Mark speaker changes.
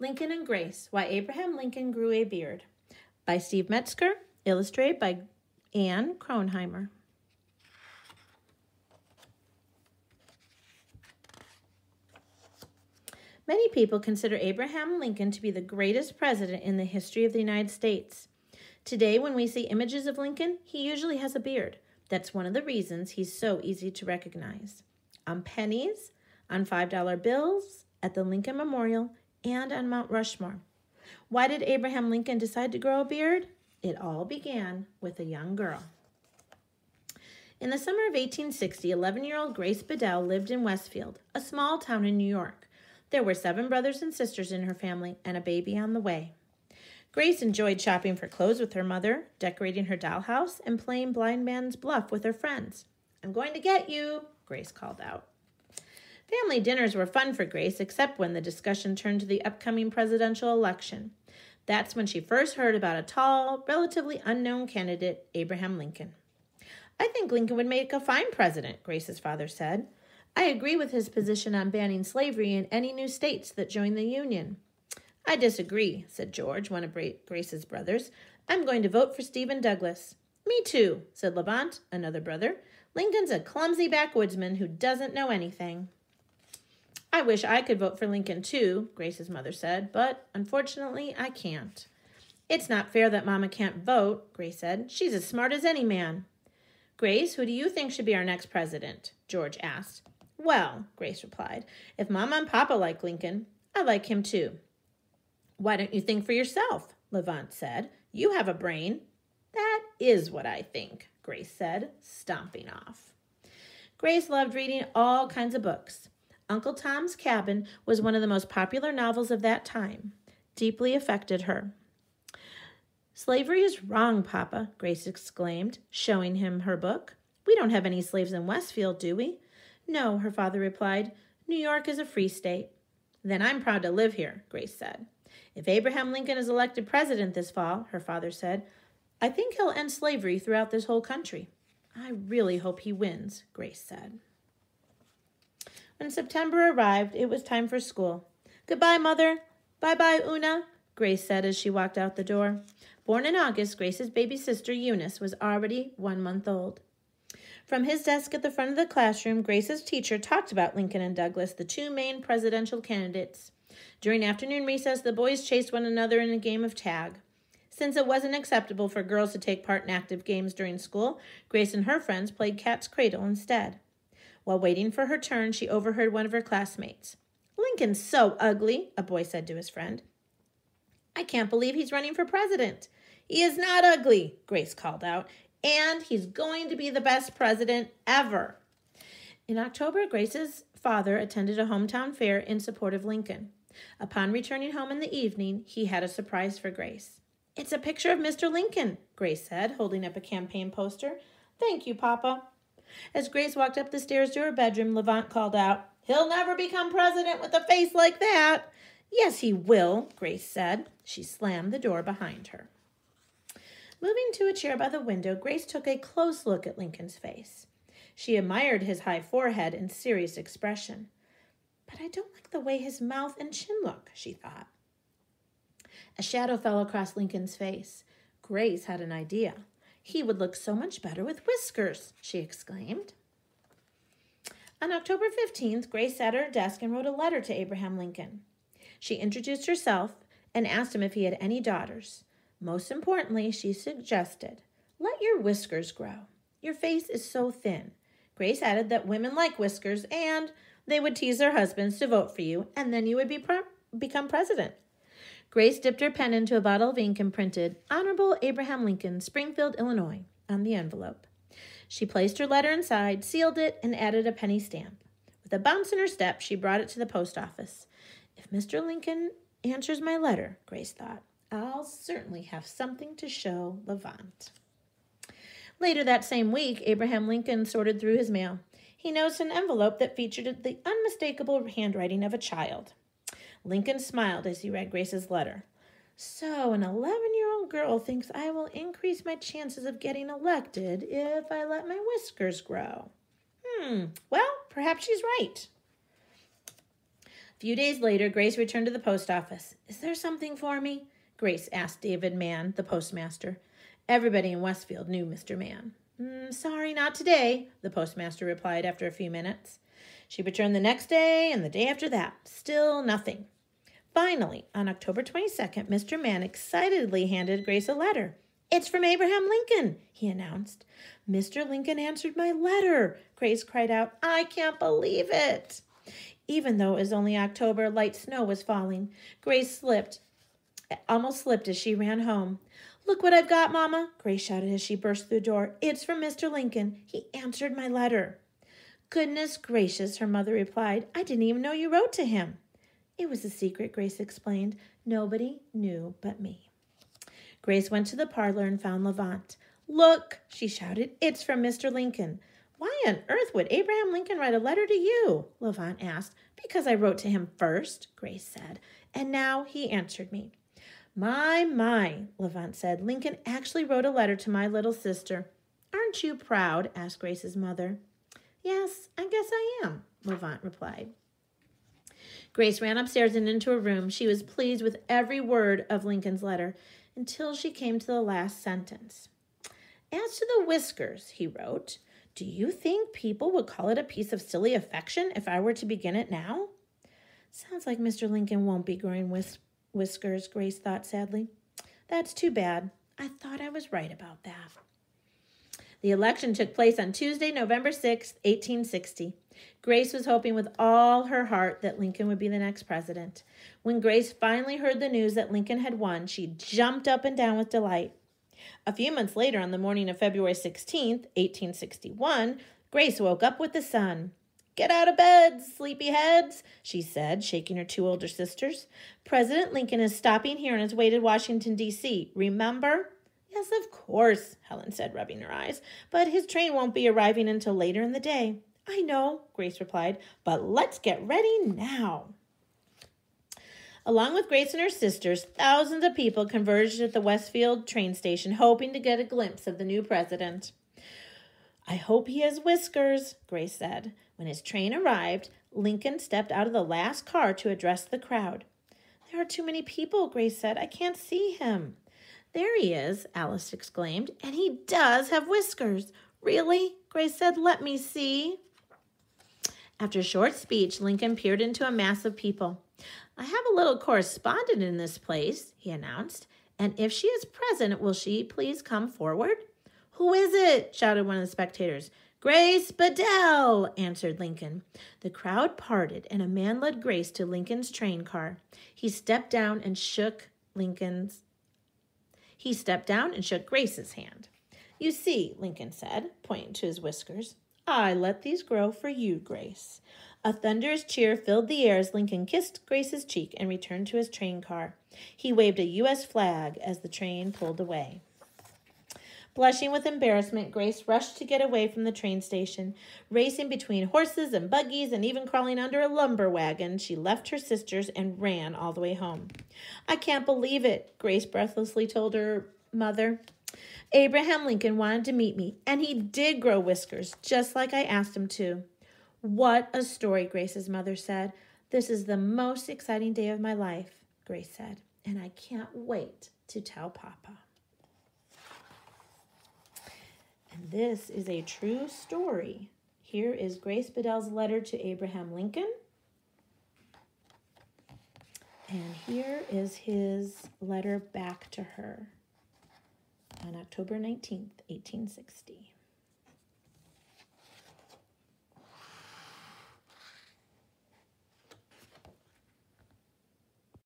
Speaker 1: Lincoln and Grace, Why Abraham Lincoln Grew a Beard, by Steve Metzger, illustrated by Anne Kronheimer. Many people consider Abraham Lincoln to be the greatest president in the history of the United States. Today, when we see images of Lincoln, he usually has a beard. That's one of the reasons he's so easy to recognize. On pennies, on $5 bills, at the Lincoln Memorial, and on Mount Rushmore. Why did Abraham Lincoln decide to grow a beard? It all began with a young girl. In the summer of 1860, 11-year-old Grace Bedell lived in Westfield, a small town in New York. There were 7 brothers and sisters in her family and a baby on the way. Grace enjoyed shopping for clothes with her mother, decorating her dollhouse, and playing blind man's bluff with her friends. "I'm going to get you," Grace called out. Family dinners were fun for Grace, except when the discussion turned to the upcoming presidential election. That's when she first heard about a tall, relatively unknown candidate, Abraham Lincoln. "I think Lincoln would make a fine president," Grace's father said. "I agree with his position on banning slavery in any new states that join the Union." "I disagree," said George, one of Grace's brothers. "I'm going to vote for Stephen Douglas." "Me too," said Levant, another brother. "Lincoln's a clumsy backwoodsman who doesn't know anything." "I wish I could vote for Lincoln too," Grace's mother said, "but unfortunately I can't." "It's not fair that Mama can't vote," Grace said. "She's as smart as any man." "Grace, who do you think should be our next president?" George asked. "Well," Grace replied, "if Mama and Papa like Lincoln, I like him too." "Why don't you think for yourself?" Levant said. "You have a brain." "That is what I think," Grace said, stomping off. Grace loved reading all kinds of books. Uncle Tom's Cabin was one of the most popular novels of that time. Deeply affected her. "Slavery is wrong, Papa," Grace exclaimed, showing him her book. "We don't have any slaves in Westfield, do we?" "No," her father replied. "New York is a free state." "Then I'm proud to live here," Grace said. "If Abraham Lincoln is elected president this fall," her father said, "I think he'll end slavery throughout this whole country." "I really hope he wins," Grace said. When September arrived, it was time for school. "Goodbye, Mother." "Bye-bye, Una," Grace said as she walked out the door. Born in August, Grace's baby sister, Eunice, was already 1 month old. From his desk at the front of the classroom, Grace's teacher talked about Lincoln and Douglas, the 2 main presidential candidates. During afternoon recess, the boys chased one another in a game of tag. Since it wasn't acceptable for girls to take part in active games during school, Grace and her friends played cat's cradle instead. While waiting for her turn, she overheard one of her classmates. "Lincoln's so ugly," a boy said to his friend. "I can't believe he's running for president." "He is not ugly," Grace called out, "and he's going to be the best president ever." In October, Grace's father attended a hometown fair in support of Lincoln. Upon returning home in the evening, he had a surprise for Grace. "It's a picture of Mr. Lincoln," Grace said, holding up a campaign poster. "Thank you, Papa." As Grace walked up the stairs to her bedroom, Levant called out, "He'll never become president with a face like that." "Yes, he will," Grace said. She slammed the door behind her. Moving to a chair by the window, Grace took a close look at Lincoln's face. She admired his high forehead and serious expression. "But I don't like the way his mouth and chin look," she thought. A shadow fell across Lincoln's face. Grace had an idea. "He would look so much better with whiskers," she exclaimed. On October 15th, Grace sat at her desk and wrote a letter to Abraham Lincoln. She introduced herself and asked him if he had any daughters. Most importantly, she suggested, "Let your whiskers grow. Your face is so thin." Grace added that women like whiskers and they would tease their husbands to vote for you, and then you would become president. Grace dipped her pen into a bottle of ink and printed, "Honorable Abraham Lincoln, Springfield, Illinois," on the envelope. She placed her letter inside, sealed it, and added a penny stamp. With a bounce in her step, she brought it to the post office. "If Mr. Lincoln answers my letter," Grace thought, "I'll certainly have something to show Levant." Later that same week, Abraham Lincoln sorted through his mail. He noticed an envelope that featured the unmistakable handwriting of a child. Lincoln smiled as he read Grace's letter. "So an 11-year-old girl thinks I will increase my chances of getting elected if I let my whiskers grow. Well, perhaps she's right." few days later, Grace returned to the post office. "Is there something for me?" Grace asked David Mann, the postmaster. Everybody in Westfield knew Mr. Mann. "Sorry, not today," the postmaster replied after a few minutes. She returned the next day and the day after that. Still nothing. Finally, on October 22nd, Mr. Mann excitedly handed Grace a letter. "It's from Abraham Lincoln," he announced. "Mr. Lincoln answered my letter," Grace cried out. "I can't believe it." Even though it was only October, light snow was falling. Grace almost slipped as she ran home. "Look what I've got, Mama," Grace shouted as she burst through the door. "It's from Mr. Lincoln. He answered my letter." "Goodness gracious," her mother replied. "I didn't even know you wrote to him." "It was a secret," Grace explained. "Nobody knew but me." Grace went to the parlor and found Levant. "Look," she shouted, "it's from Mr. Lincoln." "Why on earth would Abraham Lincoln write a letter to you?" Levant asked. "Because I wrote to him first," Grace said, "and now he answered me." My, Levant said. "Lincoln actually wrote a letter to my little sister." "Aren't you proud?" asked Grace's mother. "Yes, I guess I am," Levant replied. Grace ran upstairs and into her room. She was pleased with every word of Lincoln's letter until she came to the last sentence. "As to the whiskers," he wrote, "do you think people would call it a piece of silly affection if I were to begin it now?" "Sounds like Mr. Lincoln won't be growing whiskers," Grace thought sadly. "That's too bad. I thought I was right about that." The election took place on Tuesday, November 6th, 1860. Grace was hoping with all her heart that Lincoln would be the next president. When Grace finally heard the news that Lincoln had won, she jumped up and down with delight. A few months later, on the morning of February 16th, 1861, Grace woke up with the sun. "Get out of bed, sleepyheads," she said, shaking her two older sisters. "President Lincoln is stopping here on his way to Washington, D.C. Remember?" "Yes, of course," Helen said, rubbing her eyes. "But his train won't be arriving until later in the day." "I know," Grace replied, "but let's get ready now." Along with Grace and her sisters, thousands of people converged at the Westfield train station, hoping to get a glimpse of the new president. "I hope he has whiskers," Grace said. When his train arrived, Lincoln stepped out of the last car to address the crowd. "There are too many people," Grace said. "I can't see him." "There he is," Alice exclaimed, "and he does have whiskers." "Really?" Grace said. "Let me see." After a short speech, Lincoln peered into a mass of people. "I have a little correspondent in this place," he announced, "and if she is present, will she please come forward?" "Who is it?" shouted one of the spectators. "Grace Bedell," answered Lincoln. The crowd parted, and a man led Grace to Lincoln's train car. He stepped down and shook Grace's hand. "You see," Lincoln said, pointing to his whiskers, "I let these grow for you, Grace." A thunderous cheer filled the air as Lincoln kissed Grace's cheek and returned to his train car. He waved a U.S. flag as the train pulled away. Blushing with embarrassment, Grace rushed to get away from the train station. Racing between horses and buggies and even crawling under a lumber wagon, she left her sisters and ran all the way home. "I can't believe it," Grace breathlessly told her mother. "Abraham Lincoln wanted to meet me, and he did grow whiskers, just like I asked him to." "What a story," Grace's mother said. "This is the most exciting day of my life," Grace said, "and I can't wait to tell Papa." And this is a true story. Here is Grace Bedell's letter to Abraham Lincoln. And here is his letter back to her on October 19th, 1860.